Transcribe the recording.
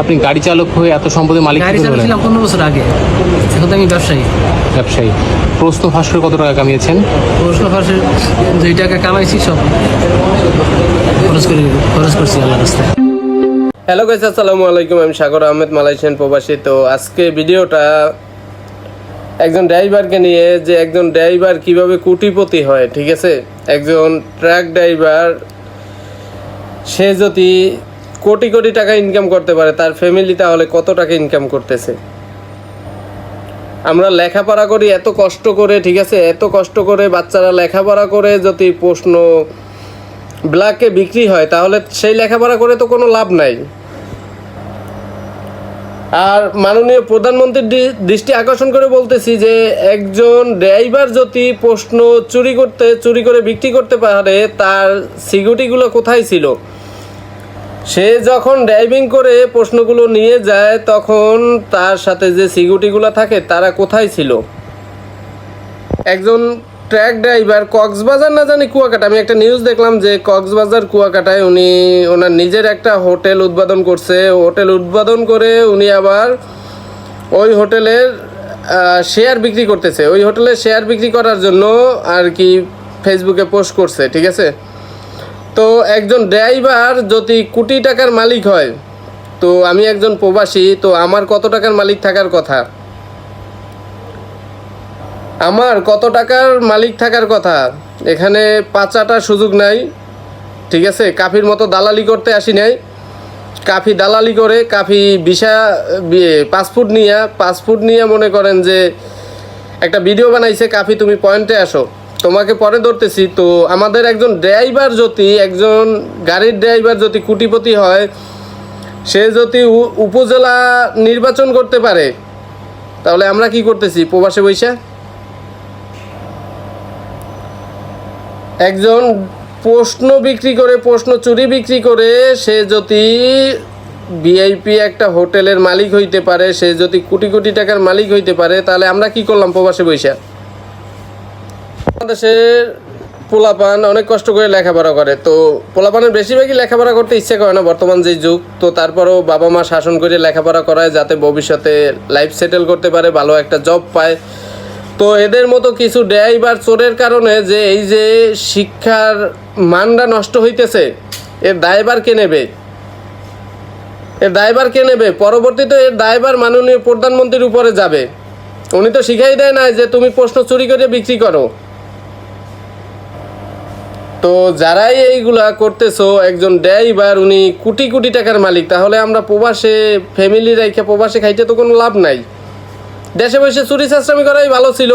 আপনি গাড়ি চালক হয়ে এত সম্পদের মালিক গাড়ি কি করে হলেন? চালাচ্ছিলাম 15 বছর আগে, এখন তো আমি ব্যবসায়ী। ব্যবসায়ী। প্রশ্ন ফাঁস করে কত টাকা কামিয়েছেন? প্রশ্ন ফাঁসে 2 টাকা কামাইছি, সব খরচ করছি আল্লাহর রাস্তায়। হ্যালো গাইস, আসসালামু আলাইকুম। আমি সাগর আহমেদ, মালয়েশিয়ান প্রবাসী। তো আজকে ভিডিওটা একজন ড্রাইভারকে নিয়ে, যে একজন ড্রাইভার কিভাবে কোটিপতি হয়। ঠিক আছে, একজন ট্রাক ড্রাইভার সে যদি কোটি কোটি টাকা ইনকাম করতে পারে, তার ফ্যামিলি তাহলে কত টাকা ইনকাম করতেছে। আমরা লেখাপড়া করি এত কষ্ট করে, ঠিক আছে, এত কষ্ট করে বাচ্চারা লেখাপড়া করে যদি প্রশ্ন ব্ল্যাকে বিক্রি হয়, তাহলে সেই লেখাপড়া করে তো কোনো লাভ নাই। আর মাননীয় প্রধানমন্ত্রীর দৃষ্টি আকর্ষণ করে বলতেছি যে একজন ড্রাইভার যদি প্রশ্ন চুরি করে বিক্রি করতে পারে, তার সিকিউরিটিগুলো কোথায় ছিল? সে যখন ড্রাইভিং করে প্রশ্নগুলো নিয়ে যায়, তখন তার সাথে যে সিকিউরিটিগুলো থাকে তারা কোথায় ছিল? একজন ট্রাক ড্রাইভার কক্সবাজার না জানি কুয়াকাটা, আমি একটা নিউজ দেখলাম যে কক্সবাজার কুয়াকাটায় উনি ওনার নিজের একটা হোটেল উদ্বোধন করছে। হোটেল উদ্বোধন করে উনি আবার ওই হোটেলের শেয়ার বিক্রি করতেছে। ওই হোটেলের শেয়ার বিক্রি করার জন্য আর কি ফেসবুকে পোস্ট করছে। ঠিক আছে, তো একজন ড্রাইভার যদি কোটি টাকার মালিক হয়, তো আমি একজন প্রবাসী, তো আমার কত টাকার মালিক থাকার কথা? আমার কত টাকার মালিক থাকার কথা? এখানে পাঁচাটার সুযোগ নাই। ঠিক আছে, কাফির মতো দালালি করতে আসি নাই। কাফি দালালি করে, কাফি ভিসা পাসপোর্ট নিয়ে মনে করেন যে একটা ভিডিও বানাইছে, কাফি তুমি পয়েন্টে আসো, তোমাকে পরে ধরতেছি। তো আমাদের একজন গাড়ির ড্রাইভার যদি কোটিপতি হয়, সে যদি উপজেলা নির্বাচন করতে পারে, তাহলে আমরা কি করতেছি প্রবাসে বৈশা? একজন প্রশ্ন চুরি বিক্রি করে সে যদি ভিআইপি একটা হোটেলের মালিক হইতে পারে, সে যদি কোটি কোটি টাকার মালিক হইতে পারে, তাহলে আমরা কি করলাম প্রবাসে বৈশা? বাংলাদেশের পোলাপান অনেক কষ্ট করে লেখাপড়া করে, তো পোলাপানের বেশিরভাগই লেখাপড়া করতে ইচ্ছে করে না বর্তমান যে যুগ। তো তারপরেও বাবা মা শাসন করে লেখাপড়া করায়, যাতে ভবিষ্যতে লাইফ সেটেল করতে পারে, ভালো একটা জব পায়। তো এদের মতো কিছু ড্রাইভার চোরের কারণে যে এই যে শিক্ষার মানটা নষ্ট হইতেছে, এর দায়ভার কে নেবে? পরবর্তীতে এর দায়ভার মাননীয় প্রধানমন্ত্রীর উপরে যাবে। উনি তো শিখাই দেয় না যে তুমি প্রশ্ন চুরি করে বিক্রি করো। তো যারাই এইগুলা করতেছো, একজন ড্রাইভার উনি কোটি কোটি টাকার মালিক, তাহলে আমরা প্রবাসে ফ্যামিলি রেখে প্রবাসে খাইতে তো কোনো লাভ নাই। দেশে বসে চুরি চাষামি করাই ভালো ছিল।